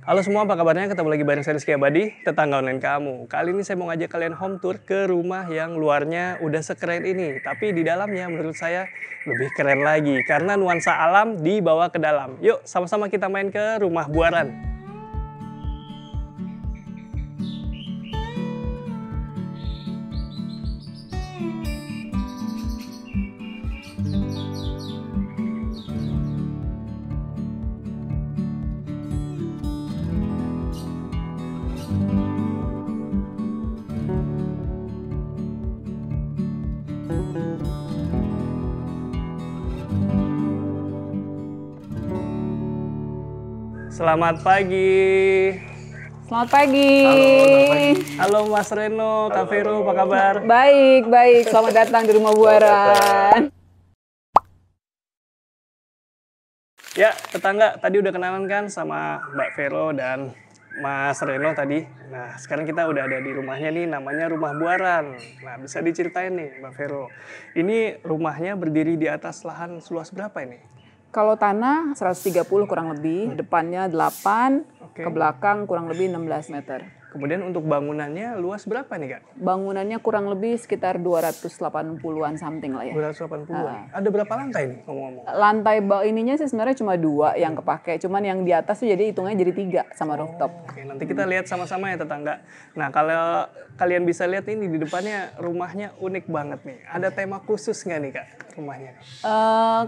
Halo semua, apa kabarnya? Ketemu lagi bareng saya Rizky Abadi, tetangga online kamu. Kali ini saya mau ngajak kalian home tour ke rumah yang luarnya udah sekeren ini. Tapi di dalamnya menurut saya lebih keren lagi, karena nuansa alam dibawa ke dalam. Yuk, sama-sama kita main ke rumah buaran. Selamat pagi. Selamat pagi. Halo Mas Reno, Kak Vero, apa kabar? Baik. Selamat datang di rumah buaran. Ya, tetangga, tadi udah kenalan kan sama Mbak Vero dan Mas Reno tadi. Nah, sekarang kita udah ada di rumahnya nih, namanya Rumah Buaran. Nah, bisa diceritain nih Mbak Vero. Ini rumahnya berdiri di atas lahan seluas berapa ini? Kalau tanah 130 kurang lebih, depannya 8, ke belakang kurang lebih 16 meter. Kemudian untuk bangunannya luas berapa nih, Kak? Bangunannya kurang lebih sekitar 280-an something lah ya. 280-an. Ada berapa lantai nih ngomong-ngomong? Lantai ininya sih sebenarnya cuma 2 yang kepake, cuman yang di atas tuh jadi hitungnya jadi 3 sama rooftop. Oke, nanti kita lihat sama-sama ya tetangga. Nah, kalau kalian bisa lihat ini di depannya rumahnya unik banget nih. Ada tema khusus nggak nih, Kak, rumahnya?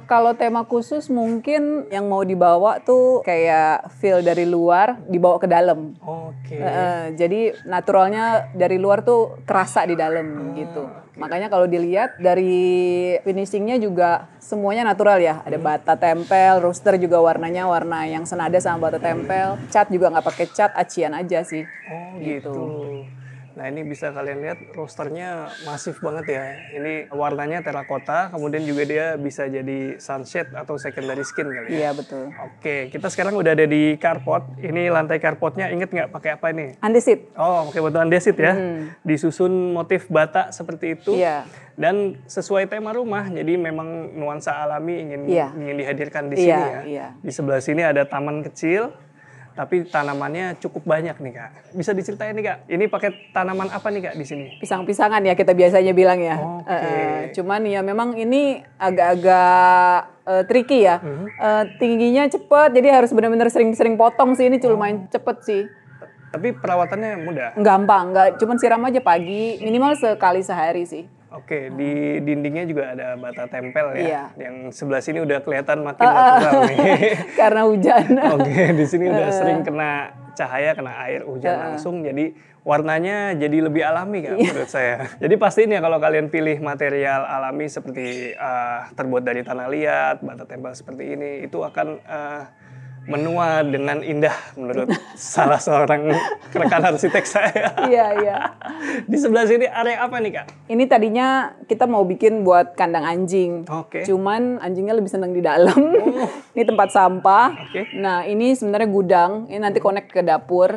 Kalau tema khusus mungkin yang mau dibawa tuh kayak feel dari luar dibawa ke dalam. Oke. Jadi naturalnya dari luar tuh kerasa di dalam gitu. Makanya kalau dilihat dari finishingnya juga semuanya natural ya. Ada bata tempel, rooster juga warnanya warna yang senada sama bata tempel. Cat juga nggak pakai cat, acian aja sih. Oh gitu. Nah, ini bisa kalian lihat rosternya masif banget ya. Ini warnanya terakota, kemudian juga dia bisa jadi sunshade atau secondary skin kali ya. Iya, betul. Oke, kita sekarang udah ada di carport. Ini lantai carportnya, inget nggak pakai apa ini? Andesit. Oh, pakai batu andesit ya. Disusun motif bata seperti itu. Iya. Dan sesuai tema rumah, jadi memang nuansa alami ingin dihadirkan di sini ya. Iya. Di sebelah sini ada taman kecil. Tapi tanamannya cukup banyak nih, Kak. Bisa diceritain nih, Kak. Ini pakai tanaman apa nih, Kak, di sini? Pisang-pisangan ya kita biasanya bilang ya. Cuman ya memang ini agak-agak tricky ya. Tingginya cepet, jadi harus benar-benar sering-sering potong sih. Ini lumayan cepet sih. Tapi perawatannya mudah? Gampang, cuman siram aja pagi. Minimal sekali sehari sih. Oke, di dindingnya juga ada bata tempel ya. Iya. Yang sebelah sini udah kelihatan makin natural nih. Karena hujan. Oke, di sini udah sering kena cahaya, kena air hujan langsung. Jadi warnanya jadi lebih alami kan menurut saya. Jadi pastiin ya kalau kalian pilih material alami seperti terbuat dari tanah liat, bata tempel seperti ini, itu akan menua dengan indah menurut salah seorang rekan arsitek saya. Iya. Di sebelah sini area apa nih, Kak? Ini tadinya kita mau bikin buat kandang anjing. Oke. Cuman anjingnya lebih senang di dalam. Ini tempat sampah. Oke. Nah, ini sebenarnya gudang. Ini nanti connect ke dapur.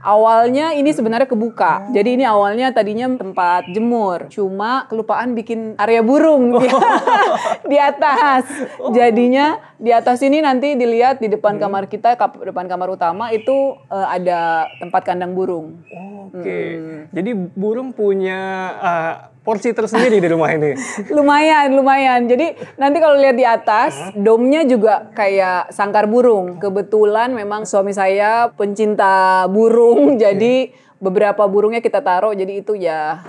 Awalnya ini sebenarnya kebuka. Jadi ini awalnya tadinya tempat jemur. Cuma kelupaan bikin area burung di atas. Jadinya di atas ini nanti dilihat di depan kamar kita, depan kamar utama itu ada tempat kandang burung. Oke. Jadi burung punya porsi tersendiri di rumah ini. Lumayan. Jadi nanti kalau lihat di atas, domnya juga kayak sangkar burung. Kebetulan memang suami saya pencinta burung, jadi beberapa burungnya kita taruh. Jadi itu ya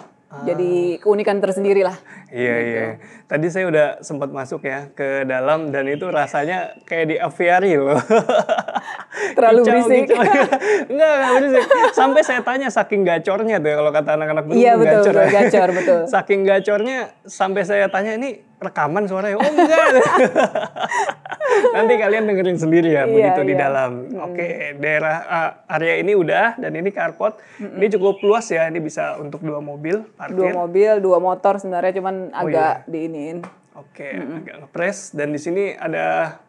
jadi keunikan tersendiri lah. Iya. Tadi saya udah sempat masuk ya ke dalam dan itu rasanya kayak di aviary loh. Terlalu berisik. Enggak berisik. Sampai saya tanya saking gacornya tuh kalau kata anak-anak burung. Iya betul, betul. Saking gacornya sampai saya tanya ini rekaman suaranya. Oh enggak. Nanti kalian dengerin sendiri ya begitu di dalam. Oke, daerah area ini udah dan ini carport. Ini cukup luas ya. Ini bisa untuk 2 mobil parkir. 2 mobil, 2 motor sebenarnya cuman agak diiniin. Oke, agak ngepres dan di sini ada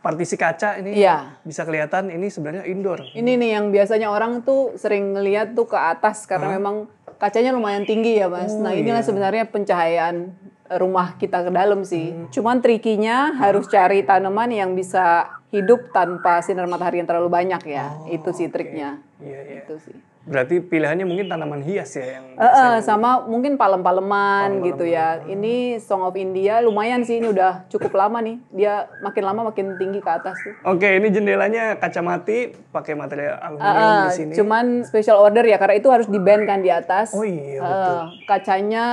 partisi kaca ini bisa kelihatan ini sebenarnya indoor. Ini nih yang biasanya orang tuh sering ngeliat tuh ke atas karena memang kacanya lumayan tinggi ya Mas. Nah inilah sebenarnya pencahayaan rumah kita ke dalam sih. Cuman trikinya harus cari tanaman yang bisa hidup tanpa sinar matahari yang terlalu banyak ya. Itu sih triknya. Iya, iya. Itu sih. Berarti pilihannya mungkin tanaman hias ya yang Sama mungkin palem-paleman gitu ya. Ini Song of India lumayan sih, ini udah cukup lama nih. Dia makin lama makin tinggi ke atas tuh. Oke, ini jendelanya kaca mati pakai material aluminium di sini. Cuman special order ya, karena itu harus di-band kan di atas. Oh iya, betul. Kacanya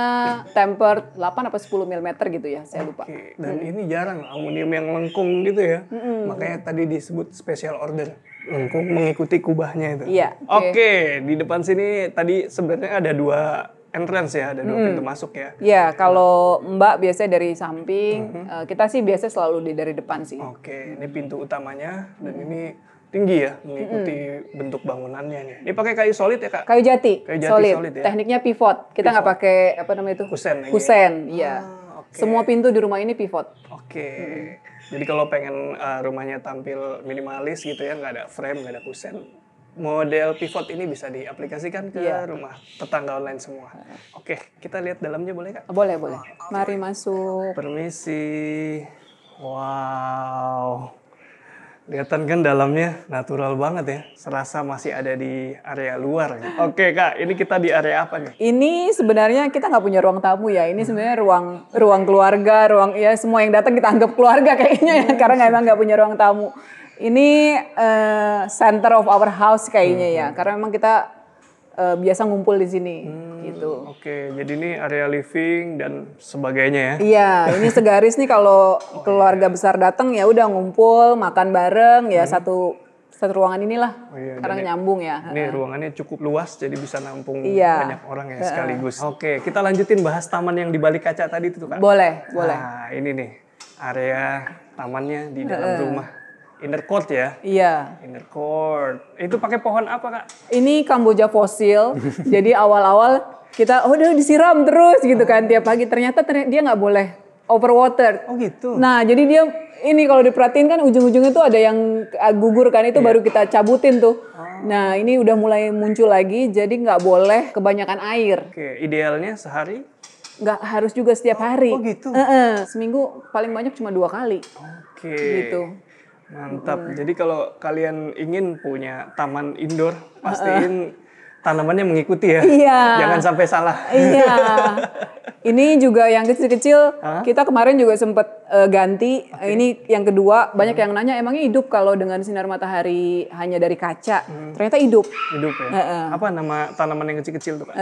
tempered 8 apa 10 mm gitu ya, saya lupa. Oke, dan ini jarang aluminium yang lengkung gitu ya. Makanya tadi disebut special order. Lengkung mengikuti kubahnya itu. Iya. Oke, di depan sini tadi sebenarnya ada 2 entrance ya, ada 2 pintu masuk ya. Iya, kalau Mbak biasanya dari samping, kita sih biasanya selalu dari depan sih. Oke, ini pintu utamanya dan ini tinggi ya mengikuti bentuk bangunannya nih. Ini pakai kayu solid ya, Kak? Kayu jati, Kayu jati solid. ya. Tekniknya pivot. Kita nggak pakai apa namanya itu? Kusen. Kusen, iya. Oke. Semua pintu di rumah ini pivot. Oke. Jadi kalau pengen rumahnya tampil minimalis gitu ya, nggak ada frame, nggak ada kusen, model pivot ini bisa diaplikasikan ke rumah tetangga online semua. Oke, kita lihat dalamnya boleh, Kak? Boleh, boleh. Mari masuk. Permisi. Wow. Kelihatan kan dalamnya natural banget ya. Serasa masih ada di area luar. Oke, Kak, ini kita di area apa nih? Ini sebenarnya kita nggak punya ruang tamu ya. Ini sebenarnya ruang keluarga, ya semua yang datang kita anggap keluarga kayaknya ya. Karena emang nggak punya ruang tamu. Ini center of our house kayaknya ya. Karena memang kita biasa ngumpul di sini gitu. Oke, jadi ini area living dan sebagainya ya. Iya, ini segaris nih kalau keluarga besar datang ya udah ngumpul, makan bareng ya satu ruangan inilah. Karena nyambung ya. Ini ruangannya cukup luas jadi bisa nampung Iya. banyak orang ya sekaligus. Oke, kita lanjutin bahas taman yang di balik kaca tadi itu, Kak. Boleh, boleh. Nah, ini nih area tamannya di dalam rumah. Inner court ya? Iya. Inner court. Itu pakai pohon apa, Kak? Ini Kamboja fosil. Jadi awal-awal kita udah disiram terus gitu kan tiap pagi. Ternyata dia nggak boleh overwater. Oh gitu. Nah jadi dia ini kalau diperhatiin kan ujung-ujungnya tuh ada yang gugur kan, itu baru kita cabutin tuh. Nah ini udah mulai muncul lagi, jadi nggak boleh kebanyakan air. Oke, idealnya sehari? Nggak harus juga setiap hari. Oh gitu. Seminggu paling banyak cuma 2 kali. Oke. Gitu. Mantap. Jadi kalau kalian ingin punya taman indoor, pastiin tanamannya mengikuti ya. Iya. Jangan sampai salah. Iya. Ini juga yang kecil-kecil, kita kemarin juga sempat ganti. Ini yang kedua, banyak yang nanya emangnya hidup kalau dengan sinar matahari hanya dari kaca. Ternyata hidup. Hidup ya. Apa nama tanaman yang kecil-kecil tuh, Kak?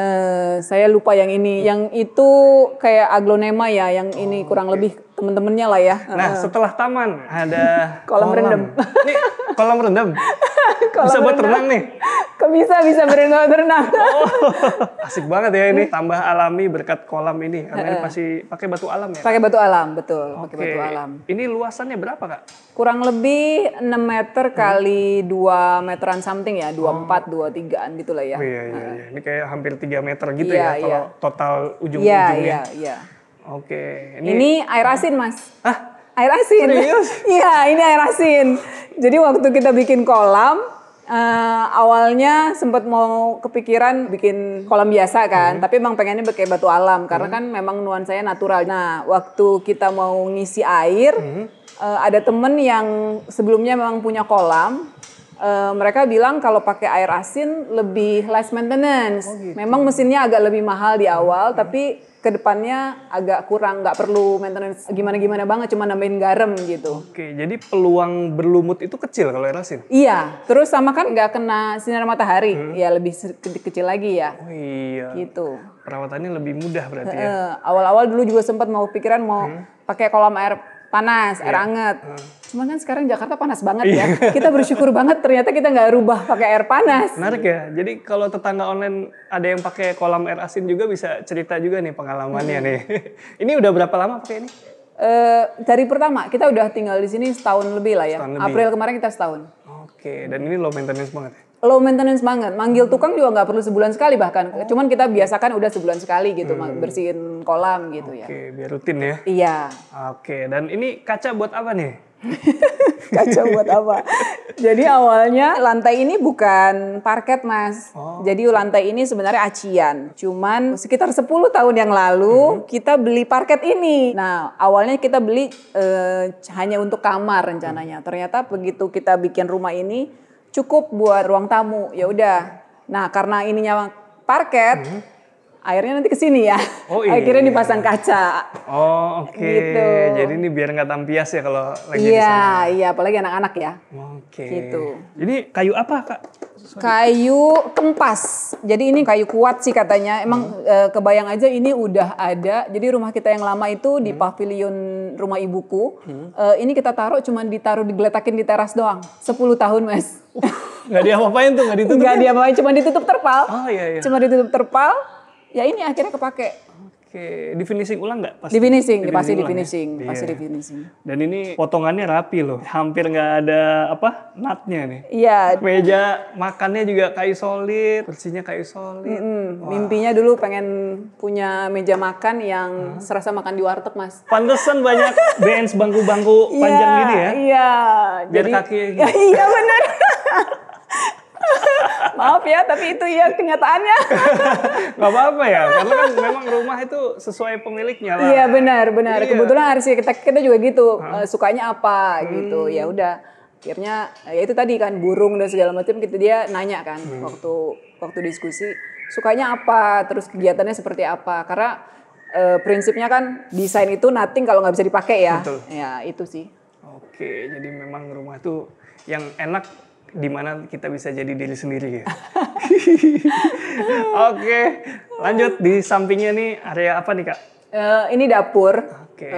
Saya lupa yang ini. Yang itu kayak aglonema ya, yang ini kurang lebih temen-temennya lah ya. Nah, setelah taman ada Kolam rendam. Nih, kolam rendam. Bisa buat renang nih. Kok bisa berenang. Asik banget ya ini. Tambah alami berkat kolam ini. Karena ini pasti pakai batu alam ya. Pakai batu alam, betul. Pakai Oke. batu alam. Ini luasannya berapa, Kak? Kurang lebih 6 meter kali 2 meteran something ya. 24, 23an gitu lah ya. Oh iya. Ini kayak hampir 3 meter gitu Iya, ya. Kalau total Iya, ujung-ujungnya. iya. Oke. Ini air asin, Mas. Hah? Air asin. Serius? Iya, ini air asin. Jadi waktu kita bikin kolam, awalnya sempat mau kepikiran bikin kolam biasa kan, tapi emang pengennya pakai batu alam karena kan memang nuansanya natural. Nah, waktu kita mau ngisi air, ada temen yang sebelumnya memang punya kolam. Mereka bilang kalau pakai air asin lebih less maintenance. Memang mesinnya agak lebih mahal di awal, tapi kedepannya agak kurang, nggak perlu maintenance gimana-gimana banget, cuma nambahin garam gitu. Oke, jadi peluang berlumut itu kecil kalau air asin? Iya, terus sama kan nggak kena sinar matahari, ya lebih kecil lagi ya. Oh iya. Gitu. Perawatannya lebih mudah berarti ya? Awal-awal dulu juga sempat mau pikiran mau pakai kolam air panas, air hangat. Cuman kan sekarang Jakarta panas banget ya. Kita bersyukur banget ternyata kita nggak rubah pakai air panas. Menarik ya. Jadi kalau tetangga online ada yang pakai kolam air asin juga bisa cerita juga nih pengalamannya nih. Ini udah berapa lama pakai ini? Dari pertama kita udah tinggal di sini setahun lebih lah ya. Setahun lebih. April kemarin kita setahun. Oke, dan ini low maintenance banget ya? Low maintenance banget. Manggil tukang juga nggak perlu sebulan sekali bahkan. Cuman kita biasakan udah sebulan sekali gitu bersihin kolam gitu ya. Oke, biar rutin ya? Iya. Oke, dan ini kaca buat apa nih? Kaca buat apa? Jadi awalnya lantai ini bukan parket, Mas. Jadi lantai ini sebenarnya acian. Cuman sekitar 10 tahun yang lalu kita beli parket ini. Nah, awalnya kita beli hanya untuk kamar rencananya. Ternyata begitu kita bikin rumah ini cukup buat ruang tamu. Ya udah. Nah, karena ininya parket, airnya nanti ke sini ya. Akhirnya dipasang kaca. Oh, oke. Gitu. Jadi ini biar nggak tampias ya kalau lagi di sana. Iya, apalagi anak-anak ya. Oke. Gitu. Ini kayu apa, Kak? Kayu kempas. Jadi ini kayu kuat sih katanya. Emang kebayang aja ini udah ada. Jadi rumah kita yang lama itu di pavilion rumah ibuku. Ini kita taruh cuman digeletakin di teras doang. 10 tahun, Mas. Nggak diapa-apain tuh, nggak ditutup? Nggak diapa-apain, cuma ditutup terpal. Oh iya. Cuma ditutup terpal. Ya ini akhirnya kepake. Oke, di finishing ulang nggak? Di finishing, pasti di ulang finishing. ya? Pasti Iya. di finishing. Dan ini potongannya rapi loh, hampir nggak ada nutnya nih. Iya. Meja makannya juga kayu solid, kursinya kayu solid. Mimpinya dulu pengen punya meja makan yang serasa makan di warteg, Mas. Pantesan banyak bench bangku-bangku panjang gini ya. Iya. Biar kakinya gitu. Iya benar. Maaf ya, tapi itu ya kenyataannya. Nggak apa-apa ya, karena kan memang rumah itu sesuai pemiliknya lah. Iya benar. Iya. Kebetulan arsitek kita juga gitu, sukanya apa gitu. Ya udah, akhirnya ya itu tadi kan burung dan segala macam. Dia nanya kan waktu diskusi, sukanya apa, terus kegiatannya seperti apa. Karena prinsipnya kan desain itu nothing kalau nggak bisa dipakai ya. Betul. Ya itu sih. Oke, jadi memang rumah tuh yang enak di mana kita bisa jadi diri sendiri ya. Oke, lanjut di sampingnya nih area apa nih, Kak? Ini dapur. Oke.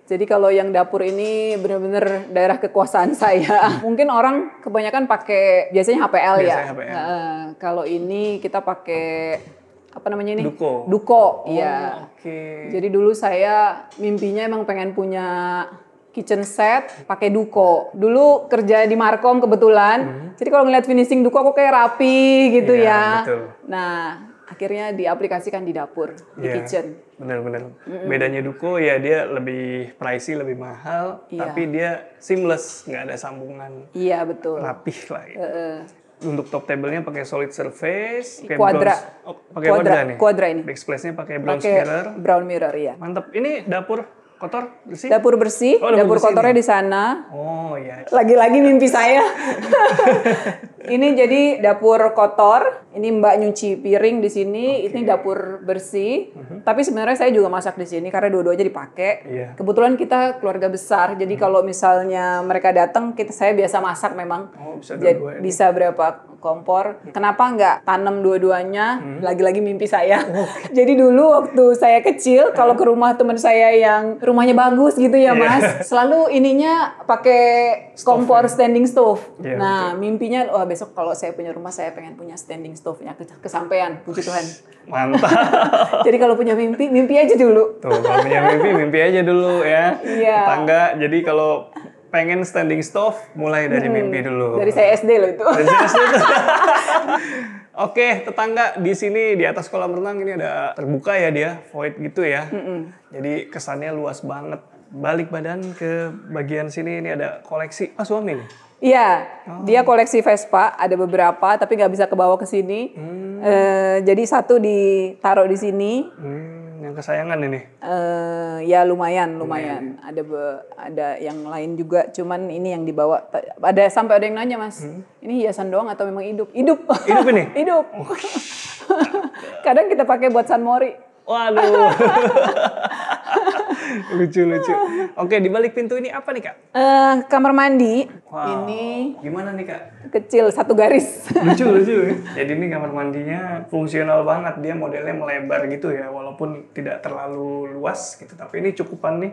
Jadi kalau yang dapur ini benar-benar daerah kekuasaan saya. Mungkin orang kebanyakan pakai biasanya HPL ya. Biasanya HPL. Kalau ini kita pakai apa namanya ini? Duko. Duko, iya. Oke. Jadi dulu saya mimpinya emang pengen punya kitchen set pakai Duko. Dulu kerja di Markom kebetulan. Jadi kalau ngeliat finishing Duko aku kayak rapi gitu Iya, ya. betul. Nah, akhirnya diaplikasikan di dapur, di Iya, kitchen. Bener-bener. Bedanya Duko ya dia lebih pricey, lebih mahal, Iya. tapi dia seamless, nggak ada sambungan, Iya, betul. rapih lah ya. Untuk top table-nya pakai solid surface, pakai Kuadra. bronze. Oh, pakai kuadra nih. Kuadra ini. Backsplash-nya pakai bronze Pakai mirror. brown mirror, iya. Mantap. Ini dapur kotor bersih? Dapur bersih, Oh, dapur dapur bersih kotornya nih. di sana. Oh iya. Lagi-lagi mimpi saya. Ini jadi dapur kotor. Ini Mbak nyuci piring di sini. Ini dapur bersih. Tapi sebenarnya saya juga masak di sini karena dua-duanya dipakai. Iya. Kebetulan kita keluarga besar. Jadi kalau misalnya mereka datang, saya biasa masak memang. Oh, bisa Jadi dua-duanya. bisa berapa kompor. Kenapa nggak tanam dua-duanya? Lagi-lagi mimpi saya. Jadi dulu waktu saya kecil, kalau ke rumah teman saya yang rumahnya bagus gitu ya, Mas, selalu ininya pakai kompor standing stove. Iya, Nah, mimpinya, wah besok kalau saya punya rumah, saya pengen punya standing stove-nya. Kesampaian, puji Tuhan. Mantap. Jadi kalau punya mimpi, mimpi aja dulu. Tuh, kalau punya mimpi aja dulu ya. Iya. Tetangga, jadi kalau pengen standing stove, mulai dari mimpi dulu. Dari saya SD loh itu. Dari SD tuh. Oke, tetangga di sini di atas kolam renang ini ada terbuka ya dia, void gitu ya. Jadi kesannya luas banget. Balik badan ke bagian sini ini ada koleksi. Ah, suami nih. Iya, dia koleksi Vespa, ada beberapa tapi nggak bisa kebawa ke sini. Jadi satu ditaruh di sini. Yang kesayangan ini. Ya lumayan. Ada yang lain juga, cuman ini yang dibawa. Sampai ada yang nanya, Mas, ini hiasan doang atau memang hidup? Hidup. Hidup ini? Hidup. Kadang kita pakai buat San Mori. Waduh. Lucu. Oke, di balik pintu ini apa nih, Kak? Kamar mandi. Wow. Ini Gimana nih, Kak? kecil, satu garis. Lucu. Jadi ini kamar mandinya fungsional banget. Dia modelnya melebar gitu ya. Walaupun tidak terlalu luas gitu. Tapi ini cukupan nih.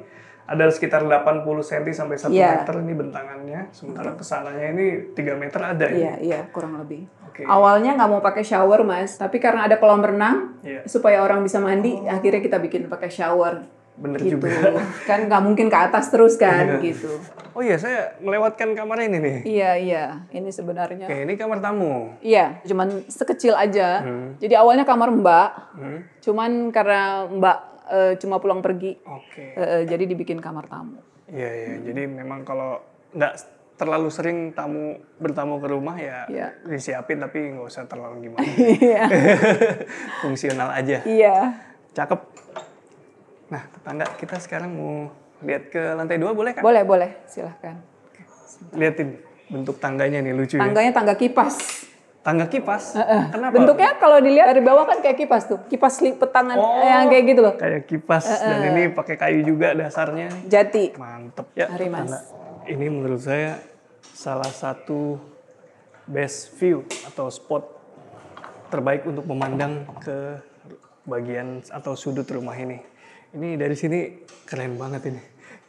Ada sekitar 80 cm sampai 1 Iya. meter ini bentangannya. Sementara kesananya ini 3 meter ada ya. Iya, kurang lebih. Oke. Awalnya nggak mau pakai shower, Mas. Tapi karena ada kolam renang, Iya. supaya orang bisa mandi, akhirnya kita bikin pakai shower. Bener Gitu. juga. Kan nggak mungkin ke atas terus kan, gitu. Oh iya, saya melewatkan kamar ini nih. Iya. Ini sebenarnya. Oke, ini kamar tamu. Iya, cuman sekecil aja. Jadi awalnya kamar Mbak, cuman karena Mbak cuma pulang pergi, Oke. jadi dibikin kamar tamu. Iya, iya. Jadi memang kalau nggak terlalu sering bertamu ke rumah ya Iya. disiapin tapi nggak usah terlalu gimana. Iya. Fungsional aja. Iya. Cakep. Nah, tetangga kita sekarang mau lihat ke lantai 2 boleh Kak? Boleh, boleh. Silahkan. Liatin bentuk tangganya nih lucu ya. Tangganya tangga kipas. Tangga kipas? Kenapa? Bentuknya kalau dilihat dari bawah kan kayak kipas tuh. Kipas lipat tangan yang kayak gitu loh. Kayak kipas dan ini pakai kayu juga dasarnya. Jati. Mantep ya. Mari, Mas. tetangga. Ini menurut saya salah satu best view atau spot terbaik untuk memandang ke bagian atau sudut rumah ini. Ini dari sini keren banget ini.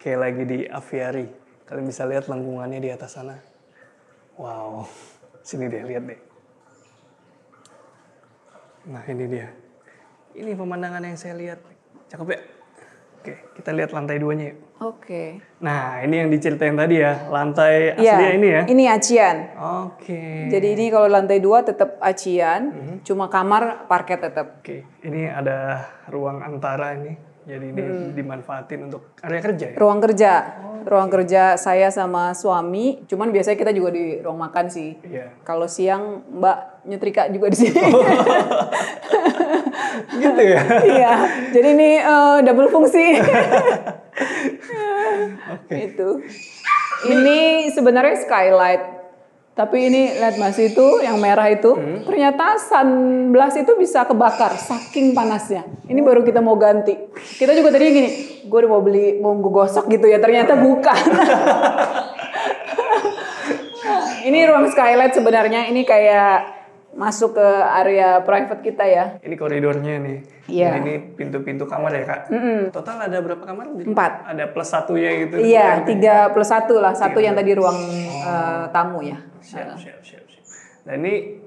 Kayak lagi di aviary. Kalian bisa lihat lengkungannya di atas sana. Wow. Sini deh, lihat deh. Nah, ini dia. Ini pemandangan yang saya lihat. Cakep ya? Oke, kita lihat lantai 2-nya yuk. Oke. Nah, ini yang diceritain tadi ya. Lantai aslinya ini ya? Ini acian. Oke. Jadi ini kalau lantai 2 tetap acian, cuma kamar parket tetap. Oke, ini ada ruang antara ini. Jadi ini dimanfaatin untuk area kerja ya? Ruang kerja. Ruang kerja saya sama suami, cuman biasanya kita juga di ruang makan sih. Iya. Kalau siang Mbak nyetrika juga di sini. Gitu ya? Iya. Jadi ini double fungsi. Itu. Ini sebenarnya skylight. Tapi ini lihat Mas itu yang merah itu ternyata sunblast itu bisa kebakar saking panasnya. Ini baru kita mau ganti. Kita juga tadi gini, gue udah mau gue gosok gitu ya, ternyata bukan. Ini ruang skylight sebenarnya, ini kayak masuk ke area private kita ya. Ini koridornya nih. Iya. Dan ini pintu-pintu kamar ya Kak? Total ada berapa kamar? 4. Ada plus satunya gitu? Iya, 3+1 lah. Satu yang tadi ruang tamu ya. Siap. Dan ini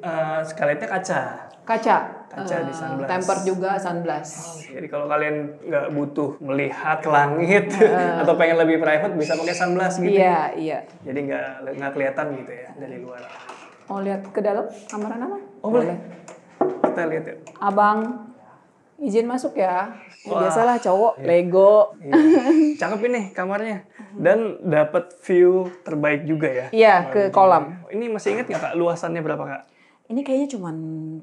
skylightnya kaca. Kaca Di sunblast. temper juga sunblast. Jadi kalau kalian nggak butuh melihat ke langit atau pengen lebih private bisa pakai sunblast gitu. Iya. Jadi nggak kelihatan gitu ya dari luar. Mau lihat ke dalam kamar apa? Oh boleh. Kita lihat ya. Abang izin masuk ya. Wah. Biasalah cowok Lego. Iya. Cakep ini kamarnya. Dan dapat view terbaik juga ya. Iya, ke kolam. Ini masih ingat nggak Kak luasannya berapa Kak? Ini kayaknya cuma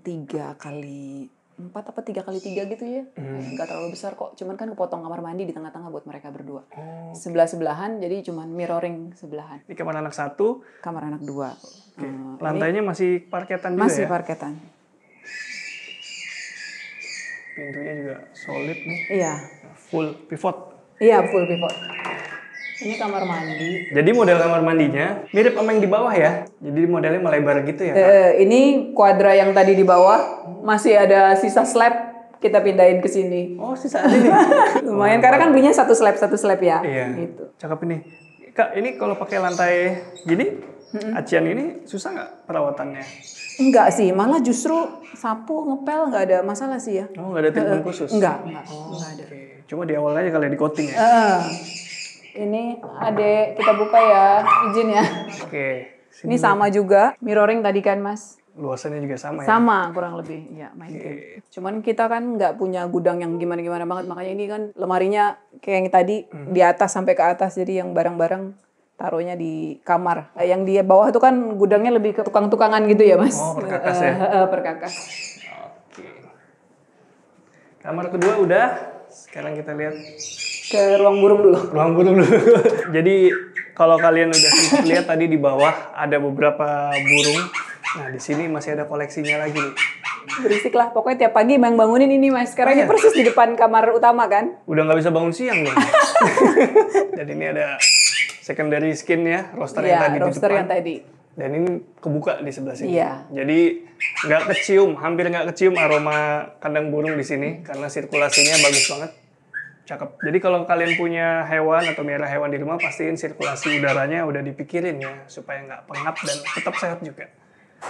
3x4 apa 3x3 gitu ya. Nggak terlalu besar kok. Cuman kan kepotong kamar mandi di tengah-tengah buat mereka berdua. Sebelah-sebelahan jadi cuman mirroring sebelahan. Ini kamar anak 1. Kamar anak 2. Oke. Lantainya masih parketan juga Masih ya? parketan. Pintunya juga solid nih. Iya. Full pivot. Iya, full pivot. Ini kamar mandi. Jadi model kamar mandinya mirip sama yang di bawah ya. Jadi modelnya melebar gitu ya Kak? Ini kuadra yang tadi di bawah masih ada sisa slab, kita pindahin ke sini. Oh sisa ada nih. Lumayan karena kan belinya satu slab ya. Iya. Gitu. Cakep ini. Kak ini kalau pakai lantai gini, acian ini susah nggak perawatannya? Enggak sih, malah justru sapu ngepel nggak ada masalah sih ya. Oh nggak ada treatment khusus? Enggak ada. Oke. Cuma di awal aja kali di coating ya? Ini adek kita buka ya, izin ya. Oke. Ini sama juga, mirroring tadi kan Mas. Luasannya juga sama ya? Sama kurang lebih, ya main game. Cuman kita kan nggak punya gudang yang gimana-gimana banget, makanya ini kan lemarinya kayak yang tadi di atas sampai ke atas, jadi yang barang-barang taruhnya di kamar. Yang di bawah itu kan gudangnya lebih ke tukang-tukangan gitu ya Mas. Oh perkakas ya? Perkakas. Oke. Kamar kedua udah, sekarang kita lihat Ke ruang burung dulu. ruang burung dulu. Jadi kalau kalian udah sempat lihat tadi di bawah ada beberapa burung. Nah di sini masih ada koleksinya lagi nih. Berisik lah, pokoknya tiap pagi Bang bangunin ini Mas. Karena ini persis di depan kamar utama kan. Udah nggak bisa bangun siang dong. Dan ini ada secondary skin ya, roster yang tadi di roster depan. yang tadi. Dan ini kebuka di sebelah sini. Iya. Jadi hampir nggak kecium aroma kandang burung di sini karena sirkulasinya bagus banget. Cakep. Jadi kalau kalian punya hewan atau melihara hewan di rumah, pastiin sirkulasi udaranya udah dipikirin ya supaya nggak pengap dan tetap sehat juga.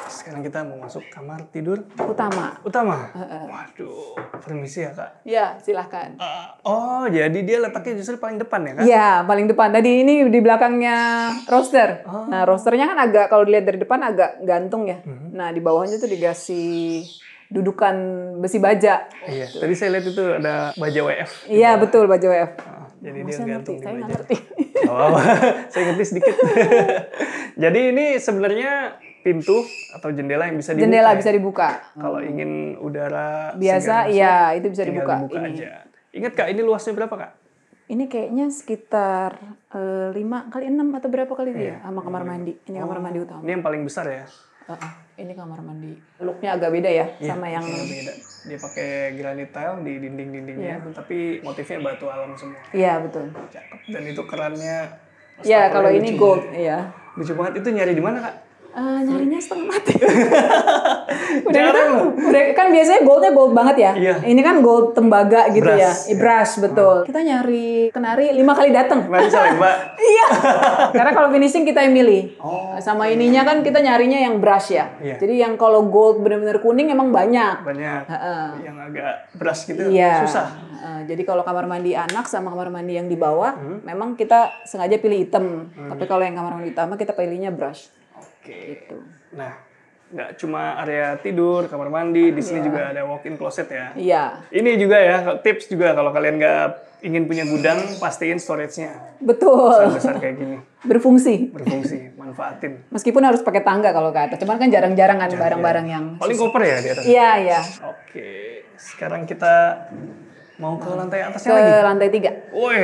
Sekarang kita mau masuk kamar tidur Utama. Waduh, permisi ya Kak. Ya, silahkan. Oh, jadi dia letaknya justru paling depan ya Kak? Iya, paling depan. Tadi ini di belakangnya roster. Nah, rosternya kan agak, kalau dilihat dari depan agak gantung ya. Nah, di bawahnya tuh dikasih dudukan besi baja. Iya, tadi saya lihat itu ada baja WF. Iya, betul, baja WF. Jadi dia Masnya gantung ngerti, di saya nggak meja. ngerti. Gak apa-apa, saya ngerti sedikit. Jadi ini sebenarnya pintu atau jendela yang bisa dibuka. Jendela ya? bisa dibuka. Kalau ingin udara Biasa, segar masuk, iya itu bisa tinggal dibuka. dibuka Ini. aja. Ingat Kak, ini luasnya berapa Kak? Ini kayaknya sekitar 5x6 atau berapa kali dia sama kamar mandi. Ini kamar mandi utama. Ini yang paling besar ya? Ini kamar mandi. Looknya agak beda ya sama yang. Yang beda. Dia pakai granit tile di dinding-dindingnya, tapi motifnya batu alam semua. Iya betul. Cakep. Dan itu kerannya. Ya kalau ini lucu gold, banget. iya. Lucu banget. Itu nyari di mana Kak? Nyarinya setengah mati. udah kan biasanya goldnya gold banget ya. Iya. Ini kan gold tembaga gitu Brush. ya. Brush betul. Kita nyari kenari 5 kali datang. Nanti salah Mbak. Iya. Karena kalau finishing kita yang milih. Oh. Sama ininya kan kita nyarinya yang brush ya. Iya. Jadi yang kalau gold benar-benar kuning emang banyak. Banyak. Yang agak brush gitu Iya. susah. Jadi kalau kamar mandi anak sama kamar mandi yang di bawah, memang kita sengaja pilih hitam. Tapi kalau yang kamar mandi utama kita pilihnya brush. Oke. Gitu. Nah, nggak cuma area tidur, kamar mandi, di sini juga ada walk-in closet ya. Iya. Ini juga ya, tips juga kalau kalian nggak ingin punya gudang, pastiin storage-nya Betul. besar kayak gini. Berfungsi. Berfungsi, manfaatin. Meskipun harus pakai tangga kalau ke atas. Cuman kan jarang-jarang kan barang-barang yang. Paling koper ya di atas. Iya, iya. Oke, sekarang kita mau ke lantai atasnya Ke lagi. lantai 3. Woi,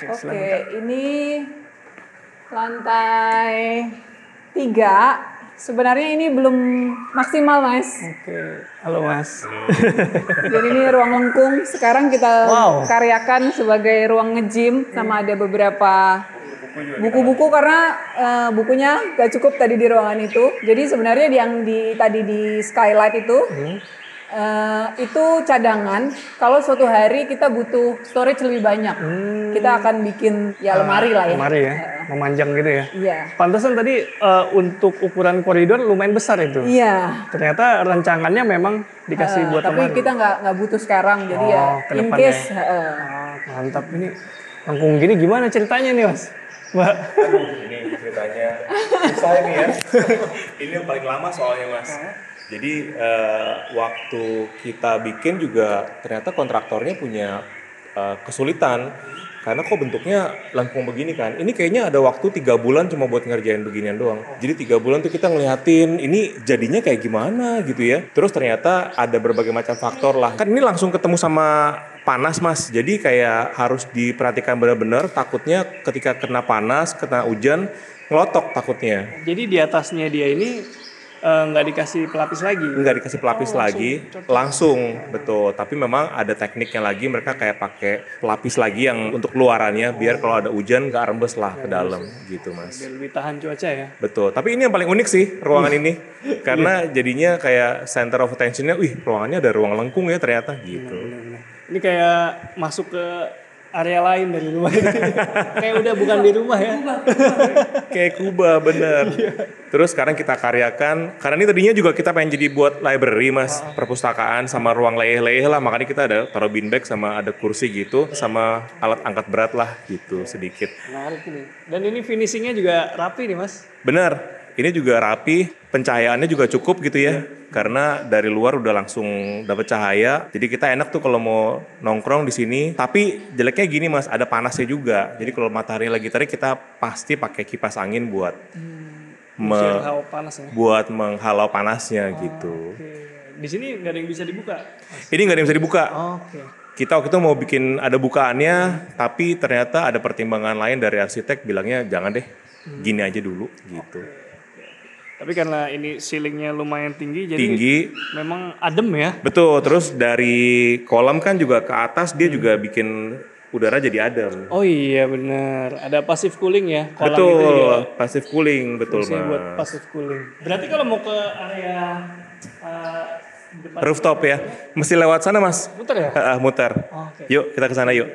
Oke, ini lantai 3. Sebenarnya ini belum maksimal, Mas. Oke, halo Mas. Jadi ini ruang lengkung. Sekarang kita Wow. karyakan sebagai ruang nge-gym sama ada beberapa buku-buku karena bukunya gak cukup tadi di ruangan itu. Jadi sebenarnya yang tadi di skylight itu cadangan. Kalau suatu hari kita butuh storage lebih banyak, kita akan bikin ya lemari lah ya. Lemari ya, memanjang gitu ya. Iya. Pantesan tadi untuk ukuran koridor lumayan besar itu. Iya. Ternyata rancangannya memang dikasih buat Tapi lemari. kita nggak butuh sekarang, jadi ya ke in depan case. Mantap ini. Lengkung gini gimana ceritanya nih Mas? Mbak. Ini ceritanya susah ini ya. Ini yang paling lama soalnya Mas. Jadi waktu kita bikin juga ternyata kontraktornya punya kesulitan. Karena kok bentuknya lengkung begini kan. Ini kayaknya ada waktu 3 bulan cuma buat ngerjain beginian doang. Jadi 3 bulan tuh kita ngeliatin ini jadinya kayak gimana gitu ya. Terus ternyata ada berbagai macam faktor lah. Kan ini langsung ketemu sama panas Mas. Jadi kayak harus diperhatikan benar-benar. Takutnya ketika kena panas, kena hujan, ngelotok takutnya. Jadi di atasnya dia ini nggak dikasih pelapis lagi. Nggak dikasih pelapis lagi, langsung betul. Tapi memang ada tekniknya lagi, mereka kayak pakai pelapis lagi yang untuk luarannya biar kalau ada hujan nggak rembes lah ke dalam gitu Mas. Biar lebih tahan cuaca ya. Betul. Tapi ini yang paling unik sih ruangan ini, karena jadinya kayak center of attention-nya, wih ruangannya ada ruang lengkung ya ternyata gitu. Ini kayak masuk ke area lain dari rumah ini. Kayak udah bukan di rumah ya. Kayak Kuba bener. Terus sekarang kita karyakan, karena ini tadinya juga kita pengen jadi buat library Mas, perpustakaan sama ruang leyeh-leyeh lah, makanya kita ada taruh bean bag sama ada kursi gitu, sama alat angkat berat lah gitu sedikit. Menarik ini. Dan ini finishingnya juga rapi nih Mas. Bener, ini juga rapi, pencahayaannya juga cukup gitu ya, karena dari luar udah langsung dapet cahaya, jadi kita enak tuh kalau mau nongkrong di sini. Tapi jeleknya gini Mas, ada panasnya juga, jadi kalau matahari lagi terik kita pasti pakai kipas angin buat Hawa panas ya. buat menghalau panasnya gitu. Oke. Di sini nggak ada yang bisa dibuka. Ini nggak ada yang bisa dibuka. Oke. Kita waktu itu mau bikin ada bukaannya, tapi ternyata ada pertimbangan lain dari arsitek bilangnya jangan deh, gini aja dulu gitu. Tapi karena ini ceilingnya lumayan tinggi, jadi Tinggi, memang adem ya. betul. Terus dari kolam kan juga ke atas dia juga bikin udara jadi adem. Oh iya benar, ada passive cooling ya. Kolam Betul, itu juga passive cooling, betul fungsinya buat Mas. passive cooling. Berarti kalau mau ke area depan Rooftop ya, mesti lewat sana Mas. muter ya? Muter. Oke. Yuk kita ke sana yuk.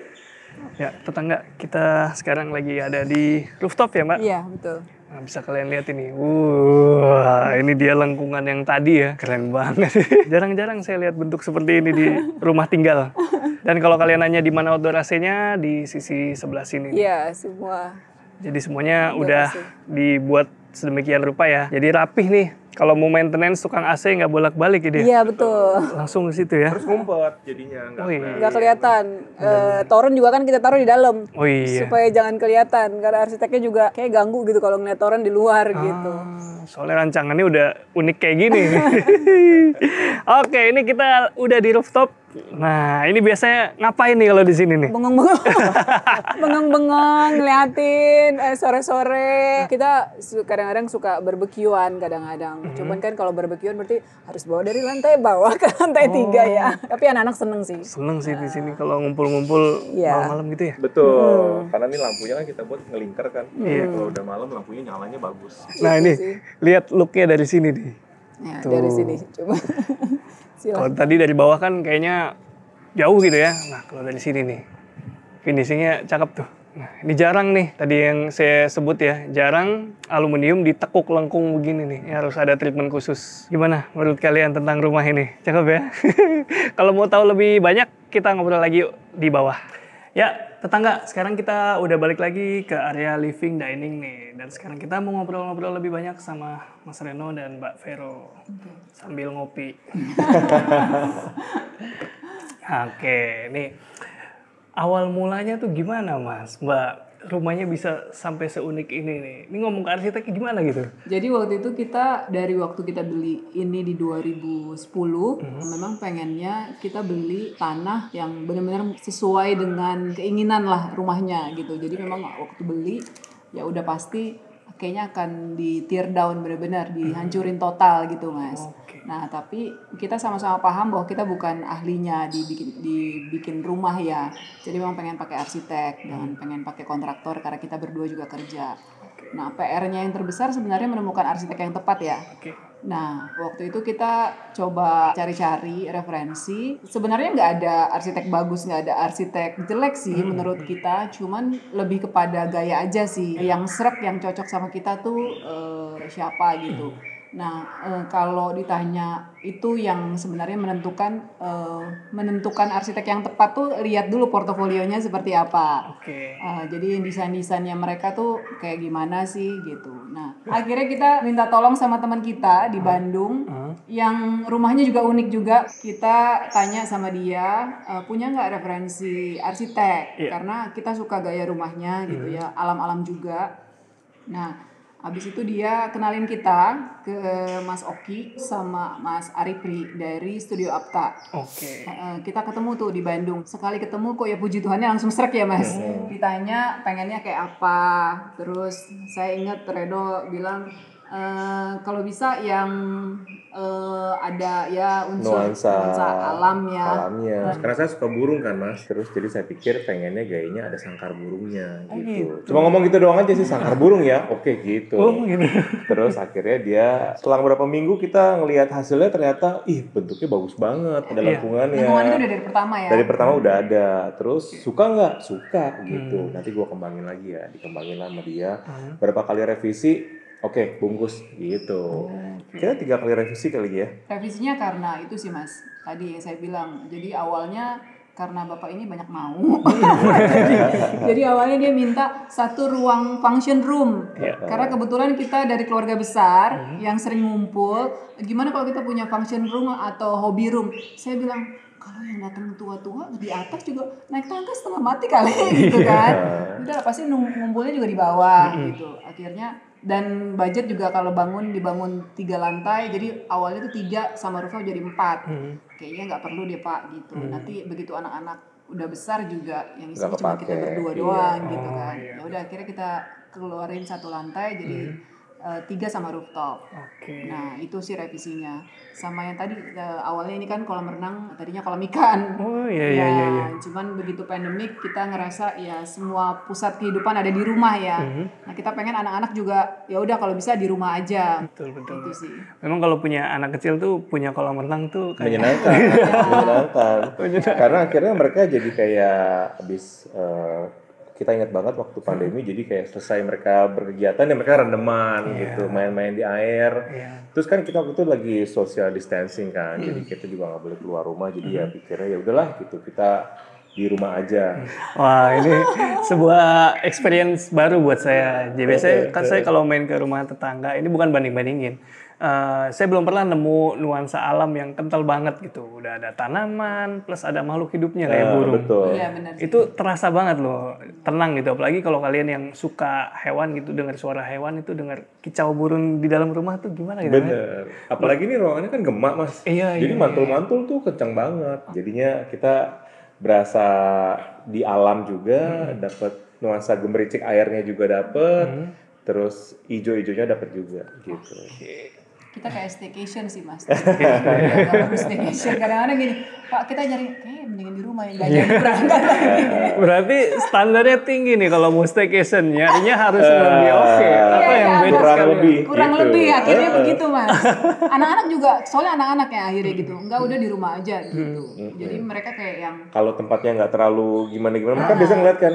Ya tetangga, kita sekarang lagi ada di rooftop ya Mbak? Iya betul. Nah, bisa kalian lihat ini. Wah, ini dia lengkungan yang tadi ya. Keren banget. Jarang-jarang saya lihat bentuk seperti ini di rumah tinggal. Dan kalau kalian nanya di mana outdoor AC-nya, di sisi sebelah sini. Iya semua. Jadi semuanya Outdoor udah AC. dibuat sedemikian rupa ya. Jadi rapih nih. Kalau mau maintenance tukang AC nggak bolak-balik ya dia? Iya betul. Langsung ke situ ya? Harus ngumpet jadinya. Oh iya. Nggak kelihatan. Toren juga kan kita taruh di dalam. Oh iya. Supaya jangan kelihatan. Karena arsiteknya juga kayak ganggu gitu kalau ngeliat toren di luar gitu. Soalnya rancangannya udah unik kayak gini. Oke, ini kita udah di rooftop. Nah, ini biasanya ngapain nih kalau di sini nih? Bengong-bengong. Bengong-bengong ngeliatin sore-sore. Kita kadang-kadang suka barbekyuan kadang-kadang. Cuman kan kalau barbekyuan berarti harus bawa dari lantai bawah ke lantai 3 ya. Tapi anak-anak seneng sih. Seneng sih di sini kalau ngumpul-ngumpul Iya. malam-malam gitu ya. Betul, karena ini lampunya kan kita buat ngelingkar kan. Kalau udah malam lampunya nyalanya bagus. Nah, ini lihat looknya dari sini nih. Ya, dari sini coba. Kalau tadi dari bawah kan kayaknya jauh gitu ya. Nah, kalau dari sini nih, finishingnya cakep tuh. Nah, ini jarang nih, tadi yang saya sebut ya, jarang aluminium ditekuk lengkung begini nih. Ya, harus ada treatment khusus. Gimana menurut kalian tentang rumah ini? Cakep ya? Kalau mau tahu lebih banyak, kita ngobrol lagi yuk di bawah. Ya, tetangga, sekarang kita udah balik lagi ke area living dining nih. Dan sekarang kita mau ngobrol-ngobrol lebih banyak sama Mas Reno dan Mbak Vero. Sambil ngopi. Oke, nih awal mulanya tuh gimana Mas? Mbak, rumahnya bisa sampai seunik ini nih. Ini ngomong ke arsitek gimana gitu? Jadi waktu itu dari waktu kita beli ini di 2010, memang pengennya kita beli tanah yang benar-benar sesuai dengan keinginan lah rumahnya gitu. Jadi memang waktu beli ya udah pasti kayaknya akan di tear down benar-benar, dihancurin total gitu Mas. Oke. Nah tapi kita sama-sama paham bahwa kita bukan ahlinya dibikin rumah ya. Jadi memang pengen pakai arsitek dan pengen pakai kontraktor karena kita berdua juga kerja. Nah PR-nya yang terbesar sebenarnya menemukan arsitek yang tepat ya. Oke. Nah waktu itu kita coba cari-cari referensi. Sebenarnya nggak ada arsitek bagus, nggak ada arsitek jelek sih menurut kita. Cuman lebih kepada gaya aja sih. Yang srek, yang cocok sama kita tuh siapa gitu. Nah kalau ditanya itu yang sebenarnya menentukan arsitek yang tepat tuh lihat dulu portofolionya seperti apa. Oke. Jadi desain-desainnya mereka tuh kayak gimana sih gitu. Nah akhirnya kita minta tolong sama teman kita di Bandung yang rumahnya juga unik juga. Kita tanya sama dia punya nggak referensi arsitek karena kita suka gaya rumahnya gitu ya, alam-alam juga. Nah habis itu dia kenalin kita ke Mas Oki sama Mas Arifri dari Studio Apta. Oke. Kita ketemu tuh di Bandung. Sekali ketemu kok ya puji Tuhannya langsung srek ya Mas. Ditanya pengennya kayak apa. Terus saya ingat Redo bilang kalau bisa yang ada ya unsur nuansa alamnya. Karena saya suka burung kan Mas. Terus jadi saya pikir pengennya gayanya ada sangkar burungnya gitu. Cuma ngomong gitu doang aja sih, sangkar burung ya. Oke gitu. Terus akhirnya dia selang berapa minggu kita ngelihat hasilnya ternyata bentuknya bagus banget, ada lengkungannya. Lengkungan itu udah dari pertama ya. Dari pertama udah ada. Terus suka nggak? Suka gitu. Nanti gua kembangin lagi ya, dikembangin sama dia. Berapa kali revisi? Oke, bungkus gitu. Kita 3 kali revisi kali ya. Revisinya karena itu sih Mas. Tadi yang saya bilang. Jadi awalnya karena Bapak ini banyak mau. jadi awalnya dia minta 1 ruang function room. Karena kebetulan kita dari keluarga besar yang sering ngumpul. Gimana kalau kita punya function room atau hobby room? Saya bilang, kalau yang datang tua-tua di atas juga naik tangga setengah mati kali gitu kan. Udah pasti ngumpulnya juga di bawah gitu. Akhirnya dan budget juga kalau dibangun 3 lantai, jadi awalnya tuh 3 sama rooftop jadi 4. Kayaknya nggak perlu deh Pak gitu. Nanti begitu anak-anak udah besar juga yang isinya cuma kita berdua doang gitu kan. Ya udah akhirnya kita keluarin 1 lantai jadi 3 sama rooftop. Nah itu sih revisinya. Sama yang tadi awalnya ini kan kolam renang, tadinya kolam ikan. Iya. Cuman begitu pandemik kita ngerasa ya semua pusat kehidupan ada di rumah ya. Nah kita pengen anak-anak juga ya udah kalau bisa di rumah aja. Betul. Itu sih. Memang kalau punya anak kecil tuh punya kolam renang tuh kayak menyenangkan. Karena akhirnya mereka jadi kayak habis kita ingat banget waktu pandemi, jadi kayak selesai mereka berkegiatan ya mereka rendeman gitu, main-main di air. Terus kan kita waktu itu lagi social distancing kan, jadi kita juga nggak boleh keluar rumah, jadi ya pikirnya ya udahlah gitu, kita di rumah aja. Wah, ini sebuah experience baru buat saya. Jadi biasanya kan saya kalau main ke rumah tetangga, ini bukan banding-bandingin. saya belum pernah nemu nuansa alam yang kental banget gitu. Udah ada tanaman, plus ada makhluk hidupnya kayak burung. Betul. Iya benar. Itu terasa banget loh, tenang gitu. Apalagi kalau kalian yang suka hewan gitu, dengar suara hewan itu, dengar kicau burung di dalam rumah tuh gimana gitu. Bener. Apalagi ini ruangannya kan gemak mas. Iya, Jadi iya. mantul-mantul tuh kencang banget. Jadinya kita berasa di alam juga, dapat nuansa gemericik airnya juga dapet. Terus ijo-ijonya dapet juga gitu. Kita kayak staycation sih mas. Nggak perlu staycation. Kadang-kadang gini, Pak kita nyari, kayak mendingan di rumah ya, nggak jadi berangkat lagi. Berarti standarnya tinggi nih kalau mau staycation, nyarinya harus lebih oke. Apa yang beda kurang sekali? lebih. Kurang gitu. lebih akhirnya begitu mas. Anak-anak juga, soalnya anak-anak ya akhirnya gitu. Enggak udah di rumah aja gitu. Jadi mereka kayak yang Kalau tempatnya nggak terlalu gimana-gimana, mereka biasa ngeliat kan,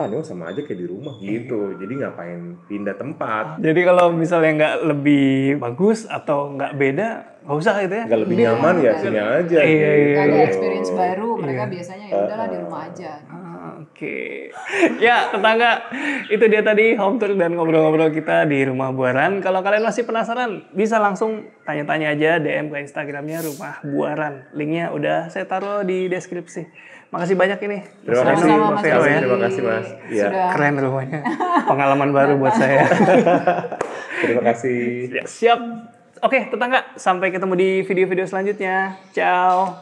ini mah sama aja kayak di rumah gitu. Jadi ngapain pindah tempat? Jadi kalau misalnya nggak lebih bagus atau nggak beda, nggak usah gitu ya. Nggak lebih nyaman ya sini aja. Iya, gitu. nggak ada experience baru, mereka biasanya ya udahlah di rumah aja. Oke. Ya, tetangga, itu dia tadi home tour dan ngobrol-ngobrol kita di Rumah Buaran. Kalau kalian masih penasaran, bisa langsung tanya-tanya aja DM ke Instagramnya Rumah Buaran. Linknya udah saya taruh di deskripsi. Makasih banyak ini. Terima Mas kasih, Randy, Sama-sama, Mas Mas Vero Randy. ya. Terima kasih mas. Iya. Sudah. Keren rumahnya. Pengalaman baru buat saya. Terima kasih. Ya, siap. Oke, tetangga, sampai ketemu di video-video selanjutnya. Ciao.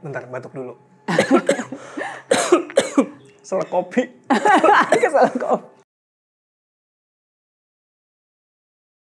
Bentar, batuk dulu. Selek kopi. Kesalahan kok.